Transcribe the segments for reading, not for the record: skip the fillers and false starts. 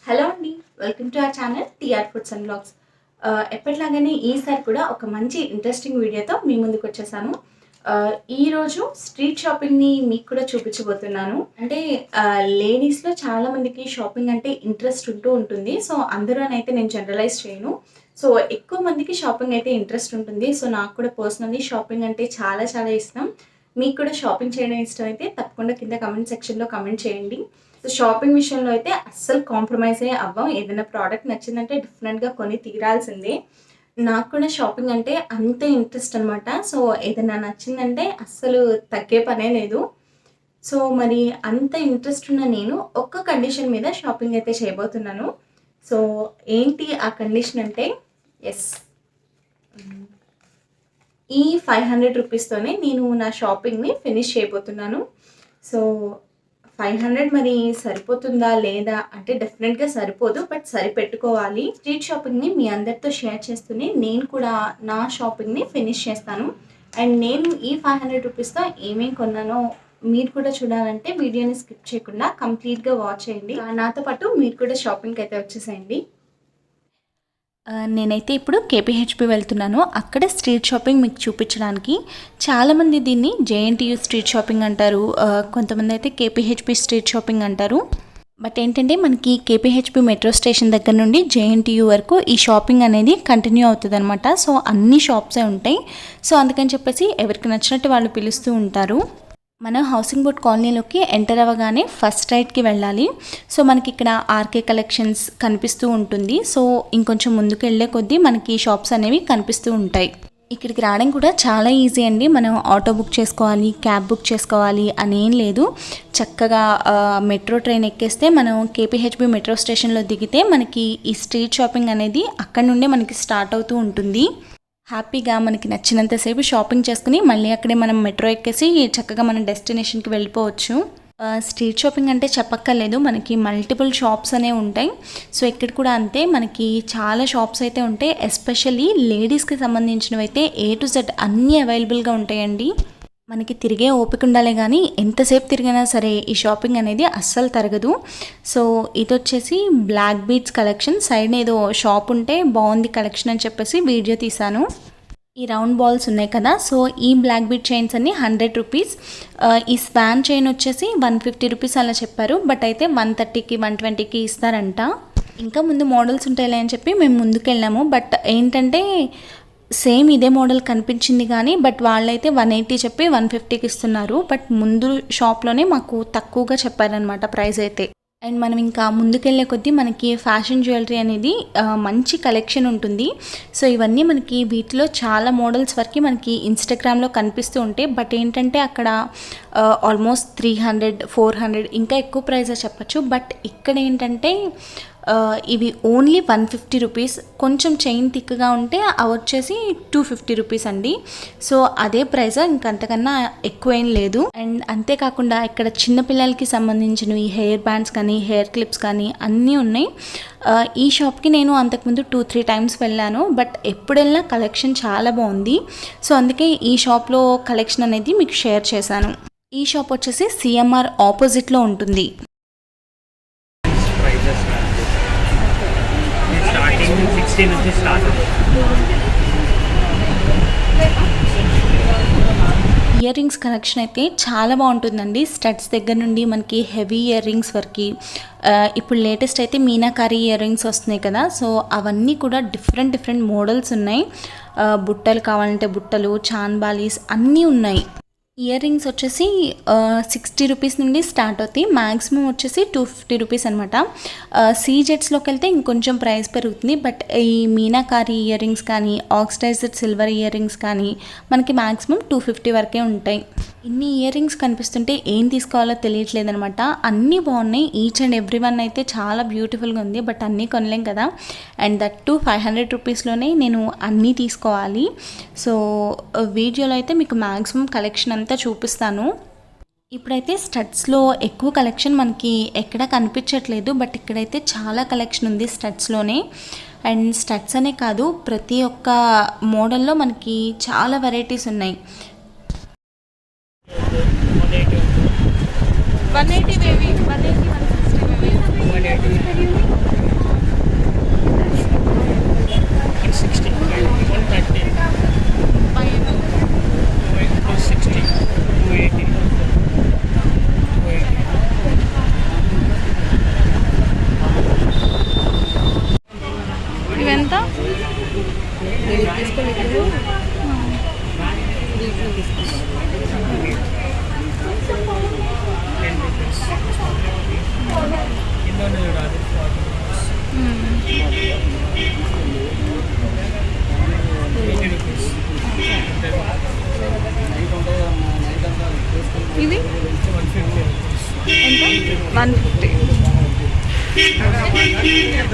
Hello అండి, welcome to our channel TR foods and blogs. ఎప్పటిలాగానే ఈసారి కూడా ఒక మంచి ఇంట్రెస్టింగ్ వీడియోతో మీ ముందుకు వచ్చేసాను. ఈరోజు స్ట్రీట్ షాపింగ్ని మీకు కూడా చూపించబోతున్నాను. అంటే లేడీస్లో చాలామందికి షాపింగ్ అంటే ఇంట్రెస్ట్ ఉంటుంది. సో అందరూనైతే నేను జనరలైజ్ చేయను. సో ఎక్కువ మందికి షాపింగ్ అయితే ఇంట్రెస్ట్ ఉంటుంది. సో నాకు కూడా పర్సనల్లీ షాపింగ్ అంటే చాలా చాలా ఇష్టం. మీకు కూడా షాపింగ్ చేయడం ఇష్టం అయితే తప్పకుండా కింద కమెంట్ సెక్షన్లో కమెంట్ చేయండి. సో షాపింగ్ విషయంలో అయితే అస్సలు కాంప్రమైజ్ అవ్వం. ఏదైనా ప్రోడక్ట్ నచ్చిందంటే డిఫరెంట్గా కొని తీరాల్సిందే. నాకు కూడా షాపింగ్ అంటే అంతే ఇంట్రెస్ట్ అనమాట. సో ఏదైనా నచ్చిందంటే అస్సలు తగ్గే పనే లేదు. సో మరి అంత ఇంట్రెస్ట్ ఉన్న నేను ఒక్క కండిషన్ మీద షాపింగ్ అయితే చేయబోతున్నాను. సో ఏంటి ఆ కండిషన్ అంటే, ఎస్, ఈ 500 రూపీస్తోనే నేను నా షాపింగ్ని ఫినిష్ చేయబోతున్నాను. సో 500 మరి సరిపోతుందా లేదా అంటే డెఫినెట్గా సరిపోదు, బట్ సరిపెట్టుకోవాలి. స్ట్రీట్ షాపింగ్ని మీ అందరితో షేర్ చేస్తూనే నేను కూడా నా షాపింగ్ని ఫినిష్ చేస్తాను. అండ్ నేను ఈ 500 రూపీస్తో ఏమేమి కొన్నానో మీరు కూడా చూడాలంటే వీడియోని స్కిప్ చేయకుండా కంప్లీట్గా వాచ్ చేయండి. నాతో పాటు మీరు కూడా షాపింగ్కి అయితే వచ్చేసేయండి. నేనైతే ఇప్పుడు కేపీహెచ్పి వెళ్తున్నాను. అక్కడ స్ట్రీట్ షాపింగ్ మీకు చూపించడానికి. చాలామంది దీన్ని జేఎన్టీయూ స్ట్రీట్ షాపింగ్ అంటారు, కొంతమంది అయితే కేపీహెచ్పి స్ట్రీట్ షాపింగ్ అంటారు. బట్ ఏంటంటే మనకి కేపీహెచ్పి మెట్రో స్టేషన్ దగ్గర నుండి జేఎన్టీయూ వరకు ఈ షాపింగ్ అనేది కంటిన్యూ అవుతుంది అనమాట. సో అన్ని షాప్సే ఉంటాయి. సో అందుకని చెప్పేసి ఎవరికి నచ్చినట్టు వాళ్ళు పిలుస్తూ ఉంటారు. మనం హౌసింగ్ బోర్డ్ కాలనీలోకి ఎంటర్ అవ్వగానే ఫస్ట్ రైట్కి వెళ్ళాలి. సో మనకి ఇక్కడ ఆర్కే కలెక్షన్స్ కనిపిస్తూ ఉంటుంది. సో ఇంకొంచెం ముందుకు వెళ్ళే కొద్దీ మనకి షాప్స్ అనేవి కనిపిస్తూ ఉంటాయి. ఇక్కడికి రావడం కూడా చాలా ఈజీ అండి. మనం ఆటో బుక్ చేసుకోవాలి, క్యాబ్ బుక్ చేసుకోవాలి అనేం లేదు. చక్కగా మెట్రో ట్రైన్ ఎక్కేస్తే మనం కేపీహెచ్బి మెట్రో స్టేషన్లో దిగితే మనకి ఈ స్ట్రీట్ షాపింగ్ అనేది అక్కడ నుండే మనకి స్టార్ట్ అవుతూ ఉంటుంది. హ్యాపీగా మనకి నచ్చినంతసేపు షాపింగ్ చేసుకుని మళ్ళీ అక్కడే మనం మెట్రో ఎక్కేసి చక్కగా మన డెస్టినేషన్కి వెళ్ళిపోవచ్చు. స్ట్రీట్ షాపింగ్ అంటే చెప్పక్కర్లేదు, మనకి మల్టిపుల్ షాప్స్ అనేవి ఉంటాయి. సో ఇక్కడ కూడా అంతే, మనకి చాలా షాప్స్ అయితే ఉంటాయి. ఎస్పెషల్లీ లేడీస్కి సంబంధించినవి అయితే A to Z అన్నీ అవైలబుల్గా ఉంటాయండి. మనకి తిరిగే ఓపిక ఉండాలి, కానీ ఎంతసేపు తిరిగినా సరే ఈ షాపింగ్ అనేది అస్సలు తరగదు. సో ఇది వచ్చేసి బ్లాక్ బీడ్స్ కలెక్షన్. సైడ్ ఏదో షాప్ ఉంటే బాగుంది కలెక్షన్ అని చెప్పేసి వీడియో తీశాను. ఈ రౌండ్ బాల్స్ ఉన్నాయి కదా, సో ఈ బ్లాక్ బీడ్ చైన్స్ అన్ని 100 రూపీస్. ఈ స్పాన్ చైన్ వచ్చేసి 150 రూపీస్ అలా చెప్పారు. బట్ అయితే 130కి 120కి ఇస్తారంట. ఇంకా ముందు మోడల్స్ ఉంటాయిలే అని చెప్పి మేము ముందుకు వెళ్ళాము. బట్ ఏంటంటే సేమ్ ఇదే మోడల్ కనిపించింది కానీ బట్ వాళ్ళైతే 180 చెప్పి 150కి ఇస్తున్నారు. బట్ ముందు షాప్లోనే మాకు తక్కువగా చెప్పారనమాట ప్రైస్ అయితే. అండ్ మనం ఇంకా ముందుకెళ్ళే కొద్దీ మనకి ఫ్యాషన్ జ్యువెలరీ అనేది మంచి కలెక్షన్ ఉంటుంది. సో ఇవన్నీ మనకి వీటిలో చాలా మోడల్స్ వరకు మనకి ఇన్స్టాగ్రామ్లో కనిపిస్తూ ఉంటాయి. బట్ ఏంటంటే అక్కడ ఆల్మోస్ట్ 300, 400 ఇంకా ఎక్కువ ప్రైస్ చెప్పచ్చు. బట్ ఇక్కడ ఏంటంటే ఇవి ఓన్లీ 150 రూపీస్. కొంచెం చైన్ థిక్గా ఉంటే అవి వచ్చేసి 250 రూపీస్ అండి. సో అదే ప్రైస్, ఇంకంతకన్నా ఎక్కువేం లేదు. అండ్ అంతేకాకుండా ఇక్కడ చిన్నపిల్లలకి సంబంధించినవి హెయిర్ బ్యాండ్స్ కానీ హెయిర్ క్లిప్స్ కానీ అన్నీ ఉన్నాయి. ఈ షాప్కి నేను అంతకుముందు 2-3 టైమ్స్ వెళ్ళాను. బట్ ఎప్పుడు వెళ్ళినా కలెక్షన్ చాలా బాగుంది. సో అందుకే ఈ షాప్లో కలెక్షన్ అనేది మీకు షేర్ చేశాను. ఈ షాప్ వచ్చేసి CMR ఆపోజిట్లో ఉంటుంది. ఇయర్ రింగ్స్ కలెక్షన్ అయితే చాలా బాగుంటుందండి. స్టడ్స్ దగ్గర నుండి మనకి హెవీ ఇయర్ రింగ్స్ వరకు. ఇప్పుడు లేటెస్ట్ అయితే మీనాకారి ఇయర్ రింగ్స్ వస్తున్నాయి కదా, సో అవన్నీ కూడా డిఫరెంట్ మోడల్స్ ఉన్నాయి. బుట్టలు కావాలంటే బుట్టలు, చాన్బాలీస్ అన్నీ ఉన్నాయి. ఇయర్ రింగ్స్ వచ్చేసి 60 రూపీస్ నుండి స్టార్ట్ అవుతాయి. మ్యాక్సిమం వచ్చేసి 250 రూపీస్ అనమాట. సీజెట్స్లోకి వెళ్తే ఇంకొంచెం ప్రైస్ పెరుగుతుంది. బట్ ఈ మీనాకారి ఇయర్ రింగ్స్ కానీ ఆక్సిడైజ్డ్ సిల్వర్ ఇయర్ రింగ్స్ కానీ మనకి మ్యాక్సిమం 250 వరకే ఉంటాయి. ఇన్ని ఇయర్ రింగ్స్ కనిపిస్తుంటే ఏం తీసుకోవాలో తెలియట్లేదు అనమాట. అన్నీ బాగున్నాయి. ఈచ్ అండ్ ఎవ్రీ వన్ అయితే చాలా బ్యూటిఫుల్గా ఉంది. బట్ అన్నీ కొనలేం కదా. అండ్ దట్ టు 500 రూపీస్లోనే నేను అన్నీ తీసుకోవాలి. సో వీడియోలో అయితే మీకు మ్యాక్సిమం కలెక్షన్ అంతా చూపిస్తాను. ఇప్పుడైతే స్టడ్స్లో ఎక్కువ కలెక్షన్ మనకి ఎక్కడ కనిపించట్లేదు. బట్ ఇక్కడైతే చాలా కలెక్షన్ ఉంది స్టడ్స్లోనే. అండ్ స్టడ్స్ అనే కాదు, ప్రతి ఒక్క మోడల్లో మనకి చాలా వెరైటీస్ ఉన్నాయి. 180 baby, 180, 160 baby. 180. ఇది ఎంత?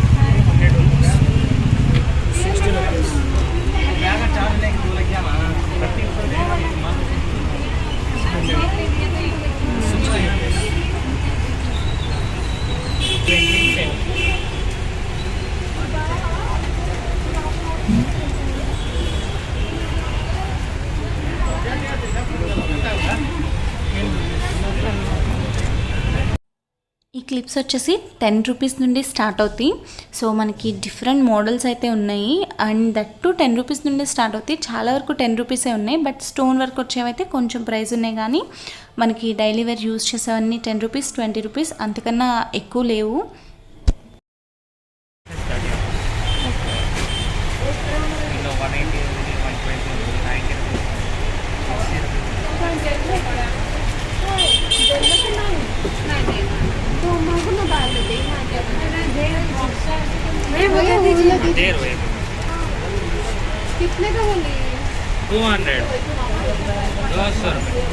150. ఈ క్లిప్స్ వచ్చేసి 10 రూపీస్ నుండి స్టార్ట్ అవుతాయి. సో మనకి డిఫరెంట్ మోడల్స్ అయితే ఉన్నాయి. అండ్ దట్ టు 10 రూపీస్ నుండి స్టార్ట్ అవుతాయి. చాలా వరకు 10 రూపీసే ఉన్నాయి. బట్ స్టోన్ వర్క్ వచ్చేవైతే కొంచెం ప్రైస్ ఉన్నాయి. కానీ మనకి డైలీ వేర్ యూజ్ చేసేవన్నీ 10 రూపీస్, 20 రూపీస్, అంతకన్నా ఎక్కువ లేవు. कितने का बोले? 200 रुपये.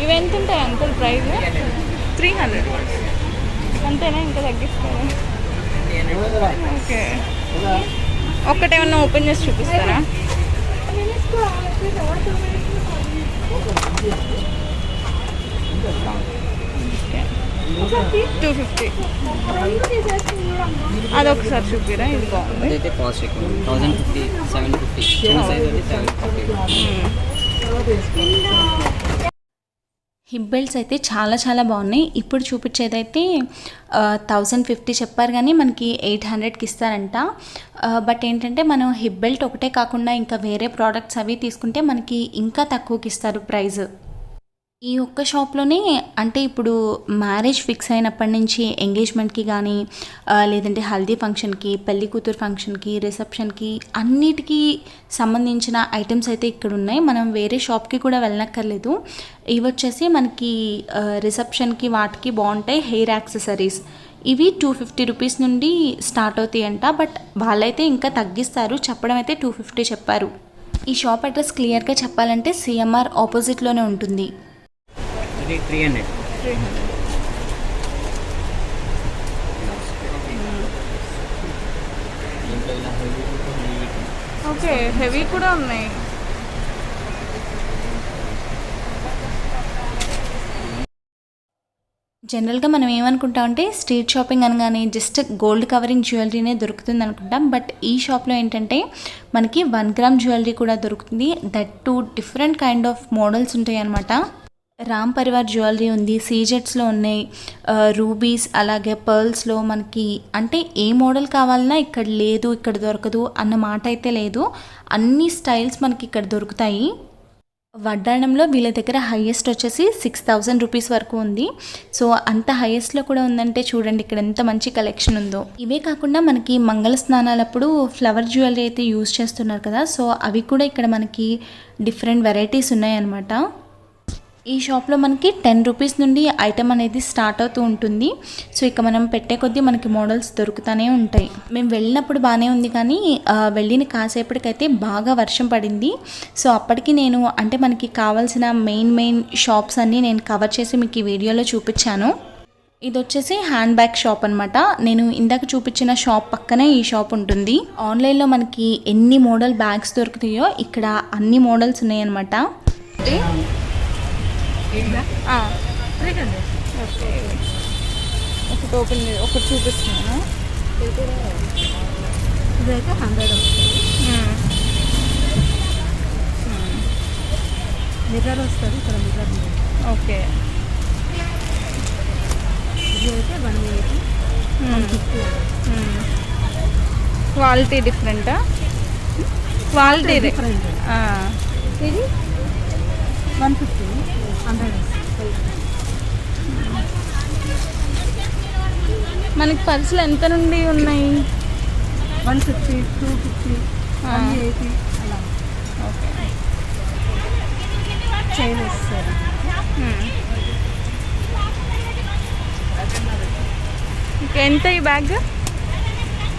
ఇవి ఎంత ఉంటాయి అంకుల్ ప్రైస్? 300 అంతేనా? ఇంకా తగ్గిస్తారా? ఓకే, ఒక్కటేమన్నా ఓపెన్ చేసి చూపిస్తారా? $250. అదొకసారి చూపిరా. ఇది బాగుంది. అయితే కాస్ట్ ఎక్కువ 1050 750 చిన్న సైజ్ అయితే 750. హిప్ బెల్ట్స్ అయితే చాలా చాలా బాగున్నాయి. ఇప్పుడు చూపించేదైతే 1050 చెప్పారు, కానీ మనకి 800కి ఇస్తారంట. బట్ ఏంటంటే మనం హిప్ బెల్ట్ ఒకటే కాకుండా ఇంకా వేరే ప్రోడక్ట్స్ అవి తీసుకుంటే మనకి ఇంకా తక్కువకి ఇస్తారు ప్రైస్. ఈ ఒక్క షాప్లోనే అంటే ఇప్పుడు మ్యారేజ్ ఫిక్స్ అయినప్పటి నుంచి ఎంగేజ్మెంట్కి కానీ లేదంటే హల్దీ ఫంక్షన్కి, పెళ్లి కూతురు ఫంక్షన్కి, రిసెప్షన్కి అన్నిటికీ సంబంధించిన ఐటమ్స్ అయితే ఇక్కడ ఉన్నాయి. మనం వేరే షాప్కి కూడా వెళ్ళనక్కర్లేదు. ఇవి వచ్చేసి మనకి రిసెప్షన్కి వాటికి బాగుంటాయి. హెయిర్ యాక్సెసరీస్ ఇవి 250 రూపీస్ నుండి స్టార్ట్ అవుతాయి అంట. బట్ వాళ్ళైతే ఇంకా తగ్గిస్తారు. చెప్పడం అయితే 250 చెప్పారు. ఈ షాప్ అడ్రస్ క్లియర్గా చెప్పాలంటే సిఎంఆర్ ఆపోజిట్లోనే ఉంటుంది. 300. ఓకే, హెవీ కూడా ఉన్నాయి. జనరల్గా మనం ఏమనుకుంటామంటే స్ట్రీట్ షాపింగ్ అనగానే జస్ట్ గోల్డ్ కవరింగ్ జ్యువెలరీనే దొరుకుతుంది అనుకుంటాం. బట్ ఈ షాప్లో ఏంటంటే మనకి 1 గ్రామ్ జ్యువెలరీ కూడా దొరుకుతుంది. That to different kind of models ఉంటాయి అన్నమాట. రామ్ పరివార్ జ్యువెలరీ ఉంది, సీజెట్స్లో ఉన్నాయి, రూబీస్, అలాగే పర్ల్స్లో మనకి అంటే ఏ మోడల్ కావాలన్నా ఇక్కడ లేదు, ఇక్కడ దొరకదు అన్న మాట అయితే లేదు. అన్ని స్టైల్స్ మనకి ఇక్కడ దొరుకుతాయి. వడ్డాణంలో వీళ్ళ దగ్గర హైయెస్ట్ వచ్చేసి 6000 రూపీస్ వరకు ఉంది. సో అంత హైయెస్ట్లో కూడా ఉందంటే చూడండి ఇక్కడ ఎంత మంచి కలెక్షన్ ఉందో. ఇవే కాకుండా మనకి మంగళ స్నానాలప్పుడు ఫ్లవర్ జ్యువెలరీ అయితే యూజ్ చేస్తున్నారు కదా, సో అవి కూడా ఇక్కడ మనకి డిఫరెంట్ వెరైటీస్ ఉన్నాయన్నమాట. ఈ షాప్లో మనకి 10 రూపీస్ నుండి ఐటమ్ అనేది స్టార్ట్ అవుతూ ఉంటుంది. సో ఇక మనం పెట్టే కొద్దీ మనకి మోడల్స్ దొరుకుతూనే ఉంటాయి. మేము వెళ్ళినప్పుడు బాగానే ఉంది, కానీ వెళ్ళిన కాసేపటికైతే బాగా వర్షం పడింది. సో అప్పటికి నేను అంటే మనకి కావాల్సిన మెయిన్ షాప్స్ అన్నీ నేను కవర్ చేసి మీకు ఈ వీడియోలో చూపించాను. ఇది వచ్చేసి హ్యాండ్ బ్యాగ్ షాప్ అనమాట. నేను ఇందాక చూపించిన షాప్ పక్కనే ఈ షాప్ ఉంటుంది. ఆన్లైన్లో మనకి ఎన్ని మోడల్ బ్యాగ్స్ దొరుకుతాయో ఇక్కడ అన్ని మోడల్స్ ఉన్నాయన్నమాట. ఒకటి ఓపెన్ ఒకటి చూపిస్తున్నాను. ఇదైతే 100 వస్తుంది. మిర్రర్ వస్తుంది ఇక్కడ, మిర్రర్. ఓకే, ఇది అయితే 180. క్వాలిటీ డిఫరెంటా? Quality different. ఇది 150, 100 మనకి పర్సులు ఎంత నుండి ఉన్నాయి? 150, 250, 180 అలా. ఓకే, చైన్ వస్తుంది. ఎంత ఈ బ్యాగ్?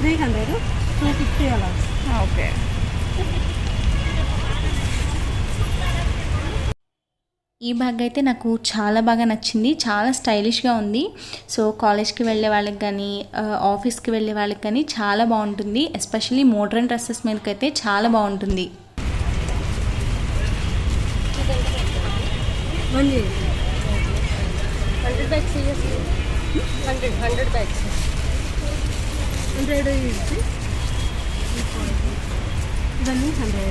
300, 250 అలా. ఓకే. ఈ బ్యాగ్ అయితే నాకు చాలా బాగా నచ్చింది, చాలా స్టైలిష్గా ఉంది. సో కాలేజ్కి వెళ్ళే వాళ్ళకి కానీ ఆఫీస్కి వెళ్ళే వాళ్ళకి కానీ చాలా బాగుంటుంది. ఎస్పెషల్లీ మోడ్రన్ డ్రెస్సెస్ మీదకైతే చాలా బాగుంటుంది. 100 bags seriously. 100 bags. 100 is ఇవన్నీ 100.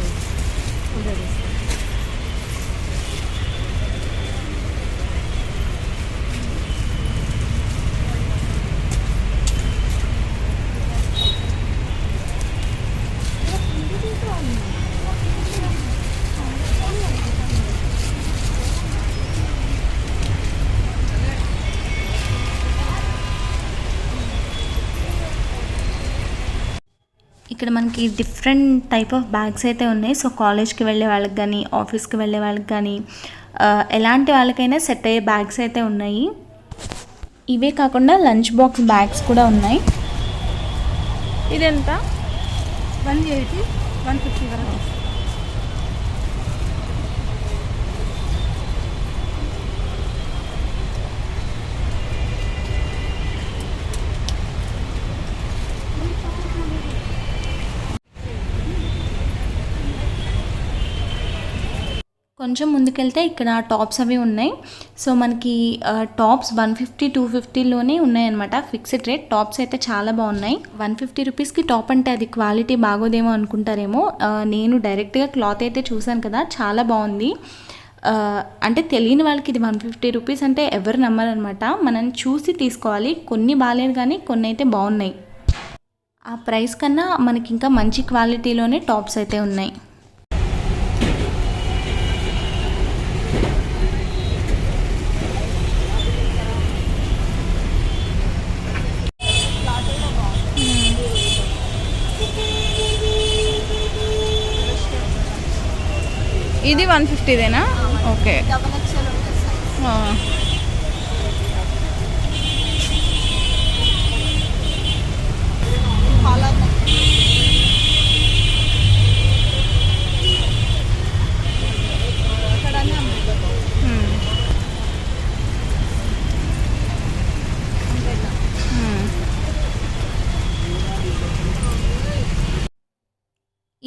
ఇక్కడ మనకి డిఫరెంట్ టైప్ ఆఫ్ బ్యాగ్స్ అయితే ఉన్నాయి. సో కాలేజ్కి వెళ్ళే వాళ్ళకి కానీ ఆఫీస్కి వెళ్ళే వాళ్ళకి కానీ ఎలాంటి వాళ్ళకైనా సెట్ అయ్యే బ్యాగ్స్ అయితే ఉన్నాయి. ఇవే కాకుండా లంచ్ బాక్స్ బ్యాగ్స్ కూడా ఉన్నాయి. ఇదెంత? 180, 150 వరకు. కొంచెం ముందుకెళ్తే ఇక్కడ టాప్స్ అవి ఉన్నాయి. సో మనకి టాప్స్ 150, 250లోనే ఉన్నాయన్నమాట. Fixed rate. టాప్స్ అయితే చాలా బాగున్నాయి. 150 రూపీస్కి టాప్ అంటే అది క్వాలిటీ బాగోదేమో అనుకుంటారేమో. నేను డైరెక్ట్గా క్లాత్ అయితే చూశాను కదా, చాలా బాగుంది. అంటే తెలియని వాళ్ళకి ఇది 150 రూపీస్ అంటే ఎవరు నమ్మరనమాట. మనం చూసి తీసుకోవాలి. కొన్ని బాగాలేదు కానీ కొన్ని అయితే బాగున్నాయి. ఆ ప్రైస్ కన్నా మనకి ఇంకా మంచి క్వాలిటీలోనే టాప్స్ అయితే ఉన్నాయి. ఇది 150దేనా? ఓకే.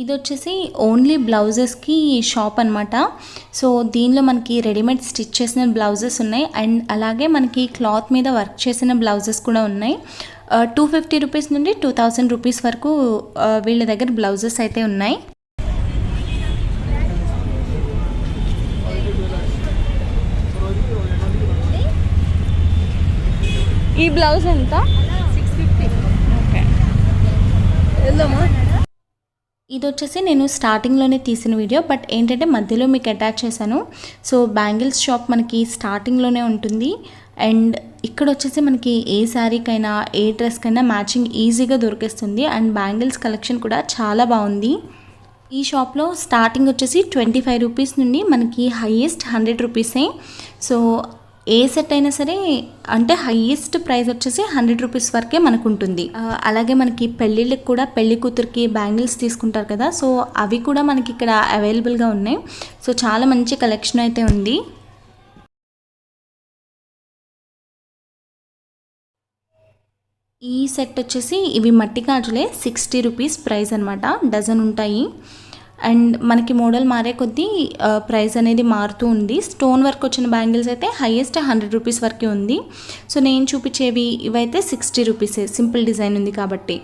ఇది వచ్చేసి ఓన్లీ బ్లౌజెస్కి షాప్ అనమాట. సో దీనిలో మనకి రెడీమేడ్ స్టిచ్ చేసిన బ్లౌజెస్ ఉన్నాయి అండ్ అలాగే మనకి క్లాత్ మీద వర్క్ చేసిన బ్లౌజెస్ కూడా ఉన్నాయి. 250 రూపీస్ నుండి 2000 రూపీస్ వరకు వీళ్ళ దగ్గర బ్లౌజెస్ అయితే ఉన్నాయి. ఈ బ్లౌజ్ ఎంత? 650. ఓకే. వెళ్దామా? ఇది వచ్చేసి నేను స్టార్టింగ్లోనే తీసిన వీడియో, బట్ ఏంటంటే మధ్యలో మీకు అటాచ్ చేశాను. సో బ్యాంగిల్స్ షాప్ మనకి స్టార్టింగ్లోనే ఉంటుంది అండ్ ఇక్కడ వచ్చేసి మనకి ఏ శారీకైనా ఏ డ్రెస్కైనా మ్యాచింగ్ ఈజీగా దొరికేస్తుంది అండ్ బ్యాంగిల్స్ కలెక్షన్ కూడా చాలా బాగుంది. ఈ షాప్లో స్టార్టింగ్ వచ్చేసి 25 రూపీస్ నుండి మనకి హైయెస్ట్ 100 రూపీసే. సో ఏ సెట్ అయినా సరే అంటే హైయెస్ట్ ప్రైస్ వచ్చేసి 100 రూపీస్ వరకే మనకు ఉంటుంది. అలాగే మనకి పెళ్ళిళ్ళకి కూడా పెళ్లి కూతురికి బ్యాంగిల్స్ తీసుకుంటారు కదా, సో అవి కూడా మనకి ఇక్కడ అవైలబుల్గా ఉన్నాయి. సో చాలా మంచి కలెక్షన్ అయితే ఉంది. ఈ సెట్ వచ్చేసి ఇవి మట్టి గాజులే 60 రూపీస్ ప్రైస్ అనమాట. డజన్ ఉంటాయి అండ్ మనకి మోడల్ మారే కొద్దీ ప్రైస్ అనేది మారుతూ ఉంది. స్టోన్ వర్క్ వచ్చిన బ్యాంగిల్స్ అయితే హైయెస్ట్ 100 రూపీస్ వరకే ఉంది. సో నేను చూపించేవి ఇవైతే 60 రూపీసే. సింపుల్ డిజైన్ ఉంది కాబట్టి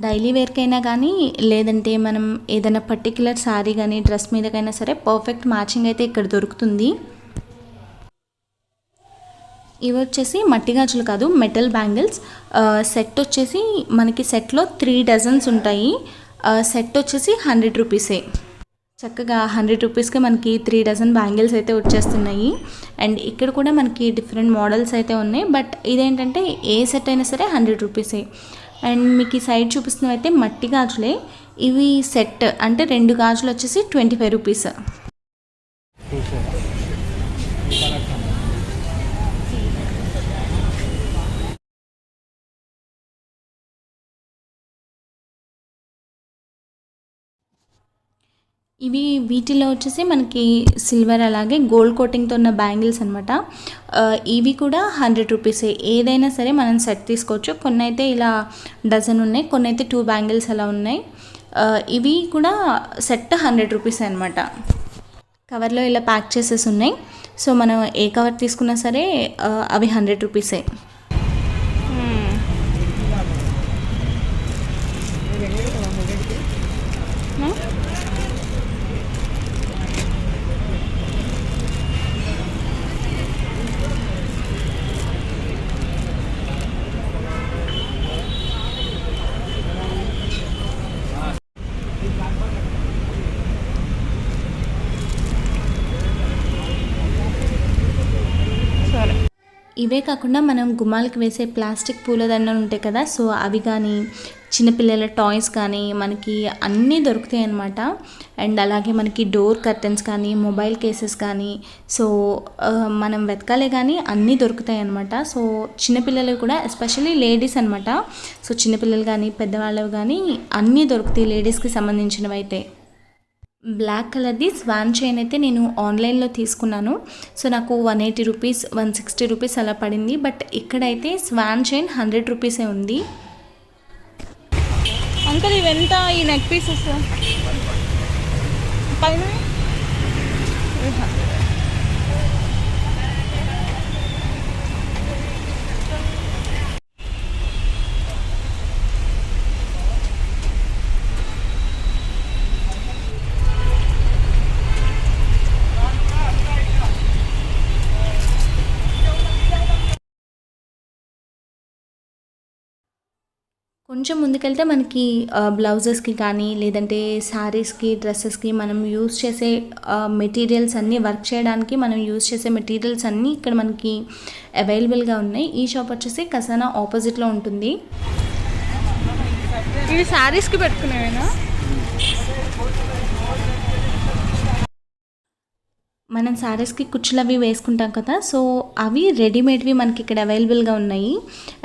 డైలీ వేర్కైనా కానీ లేదంటే మనం ఏదైనా పర్టికులర్ శారీ కానీ డ్రెస్ మీదకైనా సరే పర్ఫెక్ట్ మ్యాచింగ్ అయితే ఇక్కడ దొరుకుతుంది. ఇవి వచ్చేసి మట్టి గాజులు కాదు, మెటల్ బ్యాంగిల్స్. సెట్ వచ్చేసి మనకి సెట్లో 3 డజన్స్ ఉంటాయి. సెట్ వచ్చేసి 100 రూపీసే. చక్కగా 100 రూపీస్కే మనకి 3 డజన్ బ్యాంగిల్స్ అయితే వచ్చేస్తున్నాయి అండ్ ఇక్కడ కూడా మనకి డిఫరెంట్ మోడల్స్ అయితే ఉన్నాయి. బట్ ఇదేంటంటే ఏ సెట్ అయినా సరే 100 రూపీసే. అండ్ మీకు ఈ సైడ్ చూపిస్తున్నవి అయితే మట్టి గాజులే. ఇవి సెట్ అంటే 2 గాజులు వచ్చేసి 25 రూపీస్. ఇవి వీటిలో వచ్చేసి మనకి సిల్వర్ అలాగే గోల్డ్ కోటింగ్తో ఉన్న బ్యాంగిల్స్ అనమాట. ఇవి కూడా 100 రూపీసే. ఏదైనా సరే మనం సెట్ తీసుకోవచ్చు. కొన్ని అయితే ఇలా డజన్ ఉన్నాయి, కొన్ని అయితే 2 బ్యాంగిల్స్ అలా ఉన్నాయి. ఇవి కూడా సెట్ 100 రూపీస్ అనమాట. కవర్లో ఇలా ప్యాక్ చేసేసి ఉన్నాయి. సో మనం ఏ కవర్ తీసుకున్నా సరే అవి 100 రూపీసే. ఇవే కాకుండా మనం గుమ్మాలకు వేసే ప్లాస్టిక్ పూలదండలు ఉంటాయి కదా, సో అవి కానీ చిన్నపిల్లల టాయ్స్ కానీ మనకి అన్నీ దొరుకుతాయి అన్నమాట. అండ్ అలాగే మనకి డోర్ కర్టన్స్ కానీ మొబైల్ కేసెస్ కానీ సో మనం వెతకాలే కానీ అన్నీ దొరుకుతాయి అన్నమాట. సో చిన్నపిల్లలు కూడా ఎస్పెషల్లీ లేడీస్ అనమాట. సో చిన్నపిల్లలు కానీ పెద్దవాళ్ళవి కానీ అన్నీ దొరుకుతాయి లేడీస్కి సంబంధించినవి అయితే. బ్లాక్ కలర్ది స్వాన్ చైన్ అయితే నేను ఆన్లైన్లో తీసుకున్నాను. సో నాకు 180 రూపీస్ 160 రూపీస్ అలా పడింది. బట్ ఇక్కడైతే స్వాన్ చైన్ 100 రూపీసే ఉంది. అంకల్ ఇవెంత ఈ నెక్ పీసెస్ పైన? కొంచెం ముందుకెళ్తే మనకి బ్లౌజెస్కి కానీ లేదంటే శారీస్కి డ్రెస్సెస్కి మనం యూస్ చేసే మెటీరియల్స్ అన్నీ వర్క్ చేయడానికి మనం యూస్ చేసే మెటీరియల్స్ అన్నీ ఇక్కడ మనకి అవైలబుల్గా ఉన్నాయి. ఈ షాప్ వచ్చేసి కసానా ఆపోజిట్లో ఉంటుంది. ఇవి శారీస్కి పెట్టుకునేవేనా? మనం శారీస్కి కుచ్చులు అవి వేసుకుంటాం కదా, సో అవి రెడీమేడ్వి మనకి ఇక్కడ అవైలబుల్గా ఉన్నాయి.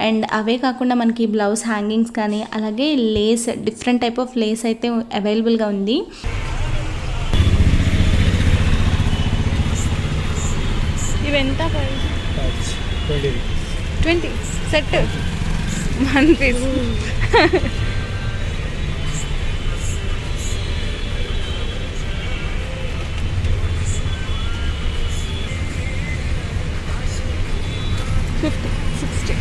అండ్ అవే కాకుండా మనకి బ్లౌజ్ హ్యాంగింగ్స్ కానీ అలాగే lace different type of lace అయితే అవైలబుల్గా ఉంది. ఇవెంత ప్రైస్? 20 set 1 piece. 50, 60.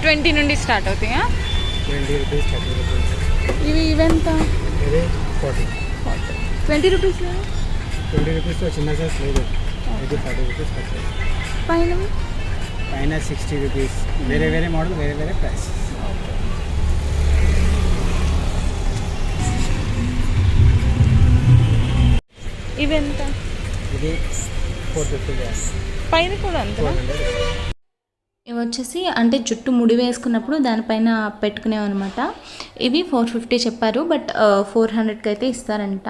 ట్వంటీ నుండి స్టార్ట్ అవుతాయా? 20 రూపీస్ 30 రూపీస్. ఇవెంత? ఇది 40. 20 రూపీస్. 20 రూపీస్లో చిన్న సైజ్ లేదు. ఇది 40 రూపీస్ పడుతుంది. పైన పైన 60 రూపీస్. వేరే వేరే మోడల్ వేరే వేరే ప్రైస్. ఇవెంత? ఇది 450. పైన కూడా అంత? 400. ఇవి వచ్చేసి అంటే జుట్టు ముడి వేసుకున్నప్పుడు దానిపైన పెట్టుకునేవి అనమాట. ఇవి 450 చెప్పారు, బట్ 400కి అయితే ఇస్తారంట.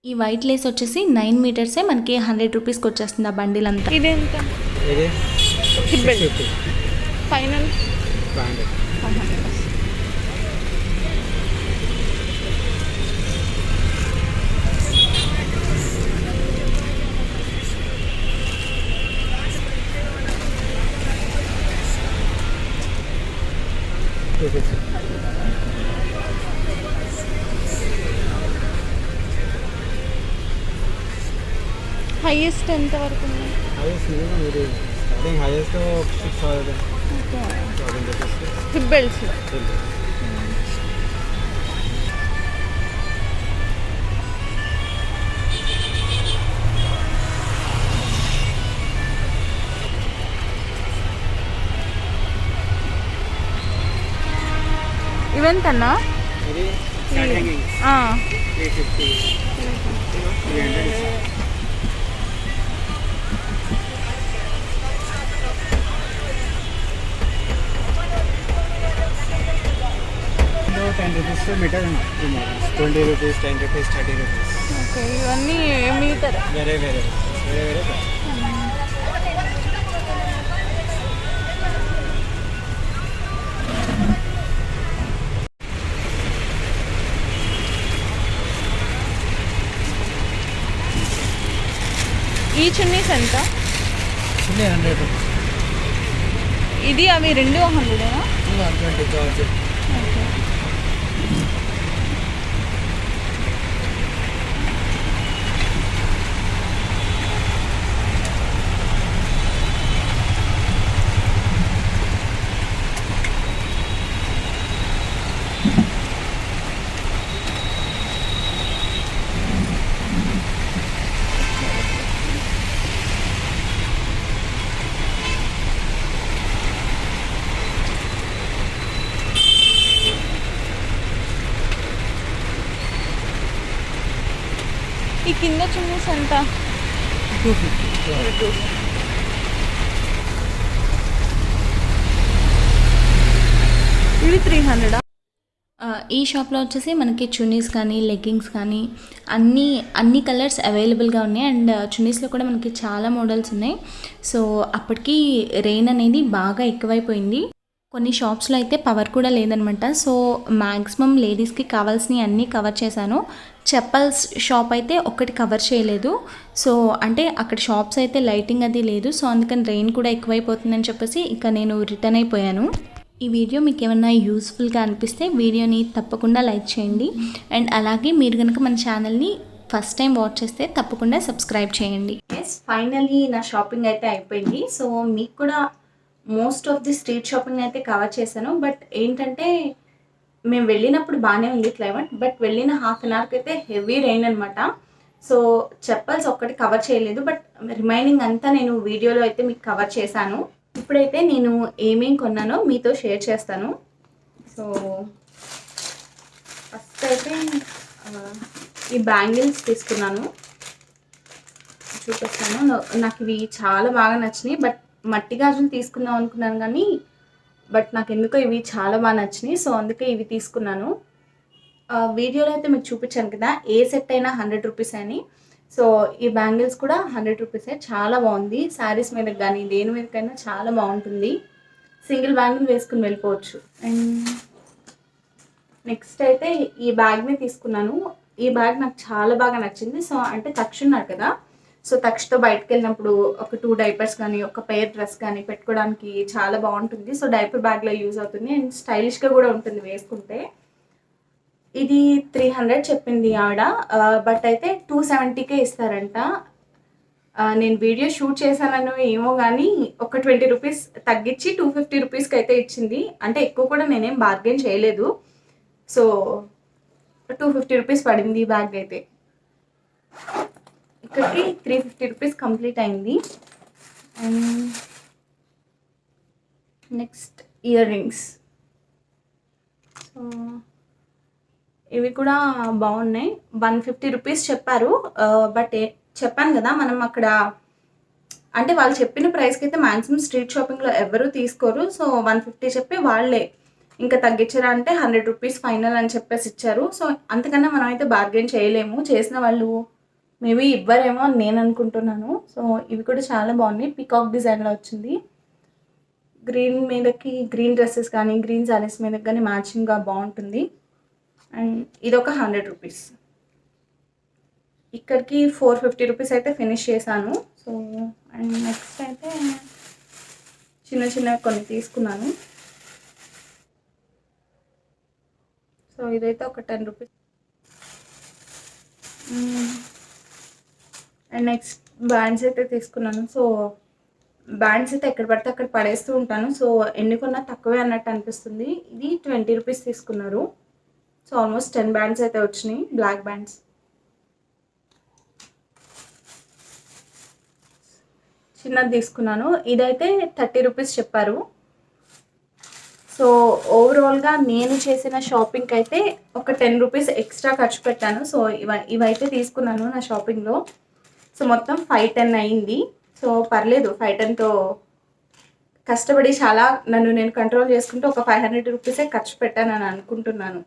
ఈ వైట్ లేస్ వచ్చేసి 9 మీటర్సే మనకి 100 రూపీస్కి వచ్చేస్తుంది ఆ బండిల్ అంతా. ఇదెంత? ఇది హిబ్బెల్ 50. ఫైనల్ 500. 500. హైయెస్ట్ ఎంత వరకు ఉంది? హైయెస్ట్ మినిమం ఇది starting highest 6,000 rupees. Hip belts ఇవెంతన్నా? ఇది స్టార్ట్ హ్యాంగింగ్ 350 300. మోడల్స్ మీటర్ ఈ models 20 rupees 10 rupees 30 rupees okay ఇవన్నీ మీటర్ వేరే వేరే వేరే వేరే price. ఈ చున్నీస్ ఎంత? చిన్న 100 రూపీస్ ఇది అవి రెండు 100ఏనా? 120 చార్జ్. ఓకే ఈ కింద చున్నీస్ ఎంత? 250. ఇవి 300. ఈ షాప్లో వచ్చేసి మనకి చున్నీస్ కానీ లెగ్గింగ్స్ కానీ అన్ని కలర్స్ అవైలబుల్గా ఉన్నాయి. అండ్ చున్నీస్లో కూడా మనకి చాలా మోడల్స్ ఉన్నాయి. సో అప్పటికి రెయిన్ అనేది బాగా ఎక్కువైపోయింది. కొన్ని షాప్స్లో అయితే పవర్ కూడా లేదనమాట. సో మ్యాక్సిమం లేడీస్కి కావాల్సినవి అన్నీ కవర్ చేశాను. చెప్పల్స్ షాప్ అయితే ఒకటి కవర్ చేయలేదు. సో అంటే అక్కడ షాప్స్ అయితే లైటింగ్ అది లేదు. సో అందుకని రెయిన్ కూడా ఎక్కువైపోతుందని చెప్పేసి ఇక నేను రిటర్న్ అయిపోయాను. ఈ వీడియో మీకు ఏమన్నా యూస్ఫుల్గా అనిపిస్తే వీడియోని తప్పకుండా లైక్ చేయండి. అండ్ అలాగే మీరు కనుక మన ఛానల్ని ఫస్ట్ టైం వాచ్ చేస్తే తప్పకుండా సబ్స్క్రైబ్ చేయండి. ఫైనల్లీ నా షాపింగ్ అయితే అయిపోయింది. సో మీకు కూడా most of the street shopping అయితే కవర్ చేశాను. బట్ ఏంటంటే మేము వెళ్ళినప్పుడు బాగానే ఉంది క్లైమేట్. బట్ వెళ్ళిన హాఫ్ అన్ అవర్కి అయితే హెవీ రెయిన్ అనమాట. సో చెప్పల్స్ ఒక్కటి కవర్ చేయలేదు. బట్ రిమైనింగ్ అంతా నేను వీడియోలో అయితే మీకు కవర్ చేశాను. ఇప్పుడైతే నేను ఏమేం కొన్నానో మీతో షేర్ చేస్తాను. సో ఫస్ట్ అయితే ఈ బ్యాంగిల్స్ తీసుకున్నాను, చూపిస్తాను. నాకు ఇవి చాలా బాగా నచ్చినాయి. బట్ మట్టి గాజులు తీసుకుందాం అనుకున్నాను కానీ బట్ నాకు ఎందుకో ఇవి చాలా బాగా నచ్చినాయి. సో అందుకే ఇవి తీసుకున్నాను. వీడియోలో అయితే మీకు చూపించాను కదా ఏ సెట్ అయినా 100 రూపీస్ అని. సో ఈ బ్యాంగిల్స్ కూడా 100 రూపీసే. చాలా బాగుంది. శారీస్ మీద కానీ దేని మీదకైనా చాలా బాగుంటుంది. సింగిల్ బ్యాంగిల్ వేసుకుని వెళ్ళిపోవచ్చు. అండ్ నెక్స్ట్ అయితే ఈ బ్యాగ్ని తీసుకున్నాను. ఈ బ్యాగ్ నాకు చాలా బాగా నచ్చింది. సో అంటే తక్ష ఉన్నారు కదా, సో తక్షతో బయటకు వెళ్ళినప్పుడు ఒక 2 డైపర్స్ కానీ ఒక పెయిర్ డ్రెస్ కానీ పెట్టుకోవడానికి చాలా బాగుంటుంది. సో డైపర్ బ్యాగ్లో యూజ్ అవుతుంది. అండ్ స్టైలిష్గా కూడా ఉంటుంది వేసుకుంటే. ఇది 300 చెప్పింది ఆవిడ. బట్ అయితే 270కే ఇస్తారంట. నేను వీడియో షూట్ చేశానను ఏమో కానీ ఒక 20 రూపీస్ తగ్గించి 250 రూపీస్కి అయితే ఇచ్చింది. అంటే ఎక్కువ కూడా నేనేం బార్గెన్ చేయలేదు. సో 250 రూపీస్ పడింది ఈ బ్యాగ్ అయితే. ఇక్కడికి 350 రూపీస్ కంప్లీట్ అయింది. And next ear rings. So ఇవి కూడా బాగున్నాయి. 150 రూపీస్ చెప్పారు. బట్ చెప్పాను కదా మనం అక్కడ అంటే వాళ్ళు చెప్పిన ప్రైస్కి అయితే మ్యాక్సిమం స్ట్రీట్ షాపింగ్లో ఎవరు తీసుకోరు. సో 150 చెప్పి వాళ్ళే ఇంకా తగ్గించరా అంటే 100 రూపీస్ ఫైనల్ అని చెప్పేసి ఇచ్చారు. సో అంతకన్నా మనం అయితే బార్గెన్ చేయలేము. చేసిన వాళ్ళు మేబీ ఇవ్వరేమో అని నేను అనుకుంటున్నాను. సో ఇవి కూడా చాలా బాగున్నాయి. పికాక్ డిజైన్లో వచ్చింది. గ్రీన్ మీదకి గ్రీన్ డ్రెస్సెస్ కానీ గ్రీన్ శారీస్ మీదకి కానీ మ్యాచింగ్గా బాగుంటుంది. అండ్ ఇది ఒక 100 రూపీస్. ఇక్కడికి 450 రూపీస్ అయితే ఫినిష్ చేశాను. సో అండ్ నెక్స్ట్ అయితే చిన్న కొన్ని తీసుకున్నాను. సో ఇదైతే ఒక 10 రూపీస్. అండ్ నెక్స్ట్ బ్యాండ్స్ అయితే తీసుకున్నాను. సో బ్యాండ్స్ అయితే ఎక్కడ పడితే అక్కడ పడేస్తూ ఉంటాను. సో ఎన్ని కొన్నా తక్కువే అన్నట్టు అనిపిస్తుంది. ఇది 20 రూపీస్ తీసుకున్నారు. సో ఆల్మోస్ట్ 10 బ్యాండ్స్ అయితే వచ్చినాయి, బ్లాక్ బ్యాండ్స్. చిన్నది తీసుకున్నాను. ఇదైతే 30 రూపీస్ చెప్పారు. సో ఓవరాల్గా నేను చేసిన షాపింగ్కి అయితే ఒక 10 రూపీస్ ఎక్స్ట్రా ఖర్చు పెట్టాను. సో ఇవైతే తీసుకున్నాను నా షాపింగ్లో. సో మొత్తం 510 అయింది. సో పర్లేదు, 510తో కష్టపడి చాలా నేను కంట్రోల్ చేసుకుంటూ ఒక 500 రూపీసే ఖర్చు పెట్టానని అనుకుంటున్నాను.